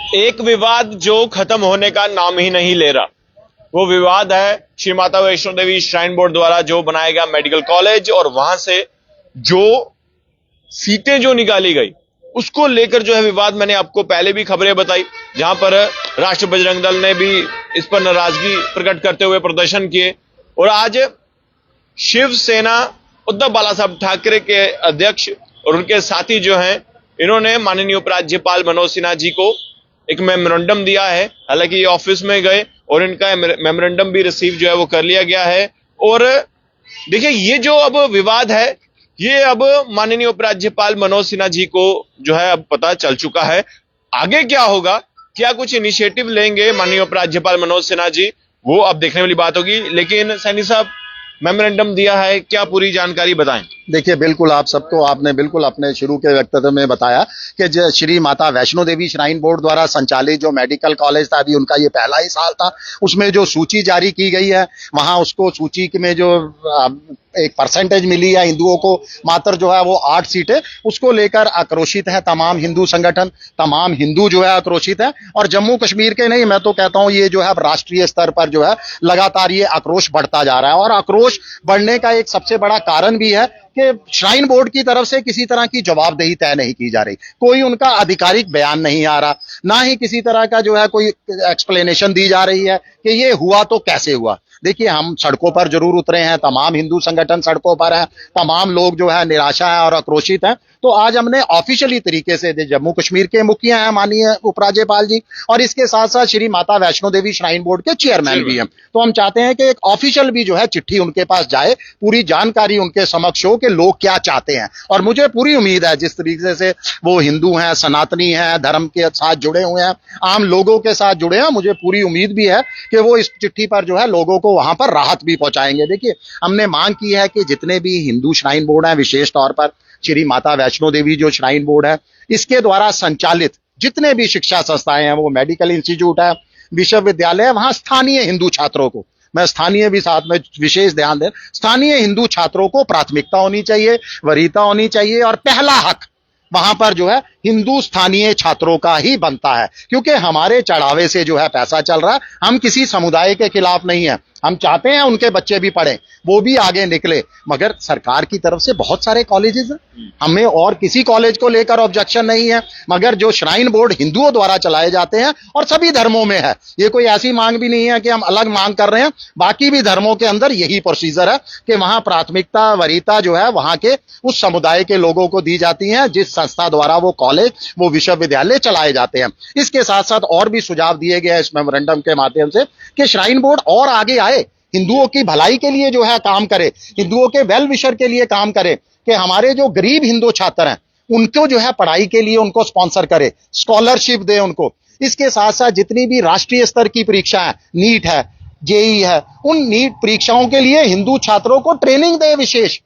एक विवाद जो खत्म होने का नाम ही नहीं ले रहा, वो विवाद है श्री माता वैष्णो देवी श्राइन बोर्ड द्वारा जो बनाया गया मेडिकल कॉलेज और वहां से जो सीटें जो निकाली गई उसको लेकर जो है विवाद। मैंने आपको पहले भी खबरें बताई, जहां पर राष्ट्रीय बजरंग दल ने भी इस पर नाराजगी प्रकट करते हुए प्रदर्शन किए। और आज शिवसेना उद्धव बाला साहब ठाकरे के अध्यक्ष और उनके साथी जो हैं, इन्होंने माननीय उपराज्यपाल मनोज सिन्हा जी को एक मेमोरेंडम दिया है। हालांकि ये ऑफिस में गए और इनका मेमोरेंडम भी रिसीव जो है वो कर लिया गया है। और देखिए, ये जो अब विवाद है, ये अब माननीय उपराज्यपाल मनोज सिन्हा जी को जो है अब पता चल चुका है। आगे क्या होगा, क्या कुछ इनिशिएटिव लेंगे माननीय उपराज्यपाल मनोज सिन्हा जी, वो अब देखने वाली बात होगी। लेकिन सैनी साहब, मेमोरेंडम दिया है, क्या पूरी जानकारी बताएं। देखिए, बिल्कुल आप सबको आपने बिल्कुल अपने शुरू के वक्तव्य में बताया कि श्री माता वैष्णो देवी श्राइन बोर्ड द्वारा संचालित जो मेडिकल कॉलेज था, अभी उनका ये पहला ही साल था, उसमें जो सूची जारी की गई है, वहां उसको सूची में जो एक परसेंटेज मिली है हिंदुओं को, मात्र जो है वो 8 सीटें, उसको लेकर आक्रोशित है तमाम हिंदू संगठन, तमाम हिंदू जो है आक्रोशित है। और जम्मू कश्मीर के नहीं, मैं तो कहता हूं ये जो है राष्ट्रीय स्तर पर जो है लगातार ये आक्रोश बढ़ता जा रहा है। और आक्रोश बढ़ने का एक सबसे बड़ा कारण भी है कि श्राइन बोर्ड की तरफ से किसी तरह की जवाबदेही तय नहीं की जा रही, कोई उनका आधिकारिक बयान नहीं आ रहा, ना ही किसी तरह का जो है कोई एक्सप्लेनेशन दी जा रही है कि ये हुआ तो कैसे हुआ। देखिए, हम सड़कों पर जरूर उतरे हैं, तमाम हिंदू संगठन सड़कों पर हैं, तमाम लोग जो है निराशा है और आक्रोशित हैं। तो आज हमने ऑफिशियली तरीके से, जम्मू कश्मीर के मुखिया हैं माननीय उपराज्यपाल जी, और इसके साथ साथ श्री माता वैष्णो देवी श्राइन बोर्ड के चेयरमैन भी हैं, तो हम चाहते हैं कि एक ऑफिशियल भी जो है चिट्ठी उनके पास जाए, पूरी जानकारी उनके समक्ष हो कि लोग क्या चाहते हैं। और मुझे पूरी उम्मीद है, जिस तरीके से वो हिंदू हैं, सनातनी हैं, धर्म के साथ जुड़े हुए हैं, आम लोगों के साथ जुड़े हैं, मुझे पूरी उम्मीद भी है कि वो इस चिट्ठी पर जो है लोगों को वहां पर राहत भी पहुंचाएंगे। देखिए, हमने मांग की है कि जितने भी हिंदू श्राइन बोर्ड हैं, विशेष तौर पर श्री माता वैष्णो देवी जो श्राइन बोर्ड है, इसके द्वारा संचालित जितने भी शिक्षा संस्थाएं हैं, वो मेडिकल इंस्टीट्यूट है, विश्वविद्यालय है, वहां स्थानीय हिंदू छात्रों को, मैं स्थानीय भी साथ में विशेष ध्यान दें, स्थानीय हिंदू छात्रों को प्राथमिकता होनी चाहिए, वरीयता होनी चाहिए, और पहला हक वहां पर जो है हिंदू स्थानीय छात्रों का ही बनता है। क्योंकि हमारे चढ़ावे से जो है पैसा चल रहा है, हम किसी समुदाय के खिलाफ नहीं है, हम चाहते हैं उनके बच्चे भी पढ़ें, वो भी आगे निकले, मगर सरकार की तरफ से बहुत सारे कॉलेजेस हैं, हमें और किसी कॉलेज को लेकर ऑब्जेक्शन नहीं है, मगर जो श्राइन बोर्ड हिंदुओं द्वारा चलाए जाते हैं और सभी धर्मों में है, ये कोई ऐसी मांग भी नहीं है कि हम अलग मांग कर रहे हैं, बाकी भी धर्मों के अंदर यही प्रोसीजर है कि वहां प्राथमिकता वरीयता जो है वहां के उस समुदाय के लोगों को दी जाती है जिस संस्था द्वारा वो कॉलेज वो विश्वविद्यालय चलाए जाते हैं। इसके साथ साथ और भी सुझाव दिए गए इस मेमोरेंडम के माध्यम से कि श्राइन बोर्ड और आगे आए, हिंदुओं की भलाई के लिए जो है काम करे, हिंदुओं के वेल विशर के लिए काम करे, कि हमारे जो गरीब हिंदू छात्र हैं उनको जो है पढ़ाई के लिए उनको स्पॉन्सर करे, स्कॉलरशिप दे उनको। इसके साथ साथ जितनी भी राष्ट्रीय स्तर की परीक्षा है, नीट है, जेई है, उन नीट परीक्षाओं के लिए हिंदू छात्रों को ट्रेनिंग दे विशेष,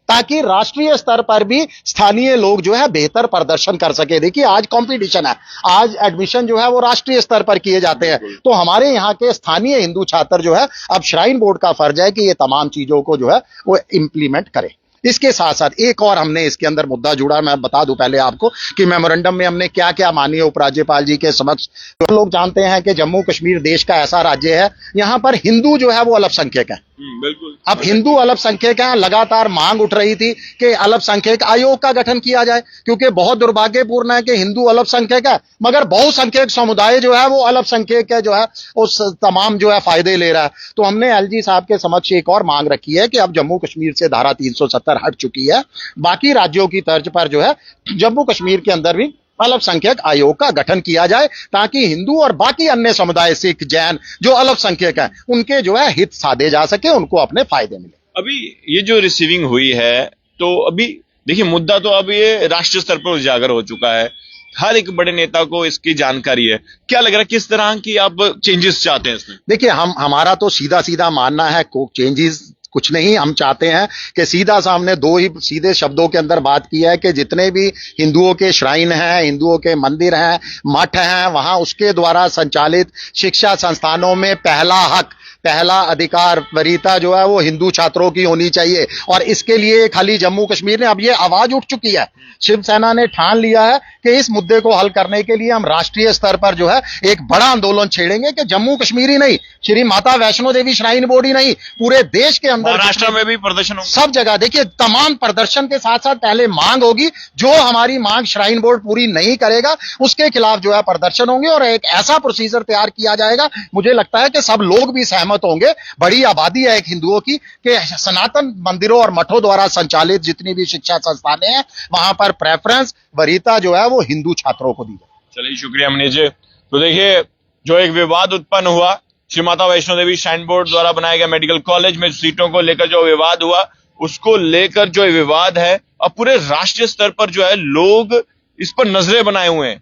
ताकि राष्ट्रीय स्तर पर भी स्थानीय लोग जो है बेहतर प्रदर्शन कर सके। देखिए, आज कंपटीशन है, आज एडमिशन जो है वो राष्ट्रीय स्तर पर किए जाते हैं, तो हमारे यहाँ के स्थानीय हिंदू छात्र जो है, अब श्राइन बोर्ड का फर्ज है कि ये तमाम चीजों को जो है वो इंप्लीमेंट करे। इसके साथ साथ एक और हमने इसके अंदर मुद्दा जुड़ा, मैं बता दूं पहले आपको कि मेमोरेंडम में हमने क्या क्या माननीय उपराज्यपाल जी के समक्ष, तो लोग जानते हैं कि जम्मू कश्मीर देश का ऐसा राज्य है, यहाँ पर हिंदू जो है वो अल्पसंख्यक है। बिल्कुल। अब हिंदू अल्पसंख्यक हैं, लगातार मांग उठ रही थी कि अल्पसंख्यक आयोग का गठन किया जाए, क्योंकि बहुत दुर्भाग्यपूर्ण है कि हिंदू अल्पसंख्यक है मगर बहुसंख्यक समुदाय जो है वो अल्पसंख्यक है जो है उस तमाम जो है फायदे ले रहा है। तो हमने एलजी साहब के समक्ष एक और मांग रखी है कि अब जम्मू कश्मीर से धारा 370 हट चुकी है, बाकी राज्यों की तर्ज पर जो है जम्मू कश्मीर के अंदर भी अल्पसंख्यक आयोग का गठन किया जाए, ताकि हिंदू और बाकी अन्य समुदाय, सिख जैन जो अल्पसंख्यक हैं, उनके जो है हित साधे जा सके, उनको अपने फायदे मिले। अभी ये जो रिसीविंग हुई है, तो अभी देखिए मुद्दा तो अब ये राष्ट्रीय स्तर पर उजागर हो चुका है, हर एक बड़े नेता को इसकी जानकारी है। क्या लग रहा है, किस तरह की आप चेंजेस चाहते हैं इसमें? देखिए, हमारा तो सीधा सीधा मानना है, चेंजेस कुछ नहीं, हम चाहते हैं कि सीधा सामने दो ही सीधे शब्दों के अंदर बात की है कि जितने भी हिंदुओं के श्राइन हैं, हिंदुओं के मंदिर हैं, मठ हैं, वहां उसके द्वारा संचालित शिक्षा संस्थानों में पहला हक पहला अधिकार वरीयता जो है वो हिंदू छात्रों की होनी चाहिए। और इसके लिए खाली जम्मू कश्मीर ने, अब ये आवाज उठ चुकी है, शिवसेना ने ठान लिया है कि इस मुद्दे को हल करने के लिए हम राष्ट्रीय स्तर पर जो है एक बड़ा आंदोलन छेड़ेंगे कि जम्मू कश्मीर ही नहीं, श्री माता वैष्णो देवी श्राइन बोर्ड ही नहीं, पूरे देश के अंदर, महाराष्ट्र में भी प्रदर्शन होगा, सब जगह। देखिए, तमाम प्रदर्शन के साथ साथ पहले मांग होगी, जो हमारी मांग श्राइन बोर्ड पूरी नहीं करेगा उसके खिलाफ जो है प्रदर्शन होंगे और एक ऐसा प्रोसीजर तैयार किया जाएगा, मुझे लगता है कि सब लोग भी सहमत होंगे। बड़ी आबादी है एक हिंदुओं की, कि सनातन मंदिरों और मठों द्वारा संचालित जितनी भी शिक्षा संस्थानें हैं वहां पर प्रेफरेंस, वरीयता जो है वो हिंदू छात्रों को दी जाए। चलिए, शुक्रिया मनीष जी। तो देखिए, जो एक विवाद उत्पन्न हुआ श्री माता वैष्णो देवी श्राइन बोर्ड द्वारा बनाए गए मेडिकल कॉलेज में सीटों को लेकर जो विवाद हुआ, उसको लेकर जो विवाद है अब पूरे राष्ट्रीय स्तर पर जो है लोग इस पर नजरें बनाए हुए हैं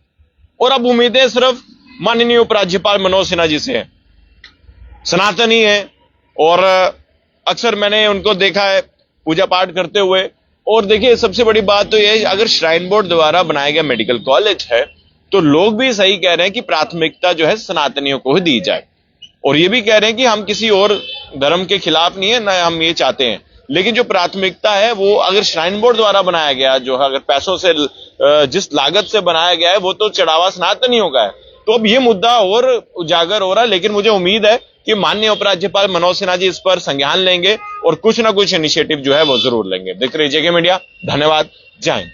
और अब उम्मीदें सिर्फ माननीय उपराज्यपाल मनोज सिन्हा जी से है। सनातनी है और अक्सर मैंने उनको देखा है पूजा पाठ करते हुए। और देखिए, सबसे बड़ी बात तो यह है, अगर श्राइन बोर्ड द्वारा बनाया गया मेडिकल कॉलेज है तो लोग भी सही कह रहे हैं कि प्राथमिकता जो है सनातनियों को ही दी जाए, और ये भी कह रहे हैं कि हम किसी और धर्म के खिलाफ नहीं है, ना हम ये चाहते हैं, लेकिन जो प्राथमिकता है वो अगर श्राइन बोर्ड द्वारा बनाया गया, जो है अगर पैसों से जिस लागत से बनाया गया है, वो तो चढ़ावा सनातनियों का है। तो अब ये मुद्दा और उजागर हो रहा है, लेकिन मुझे उम्मीद है कि माननीय उपराज्यपाल मनोज सिन्हा जी इस पर संज्ञान लेंगे और कुछ ना कुछ इनिशिएटिव जो है वो जरूर लेंगे। देखते रहिए जेके मीडिया। धन्यवाद। जय हिंद।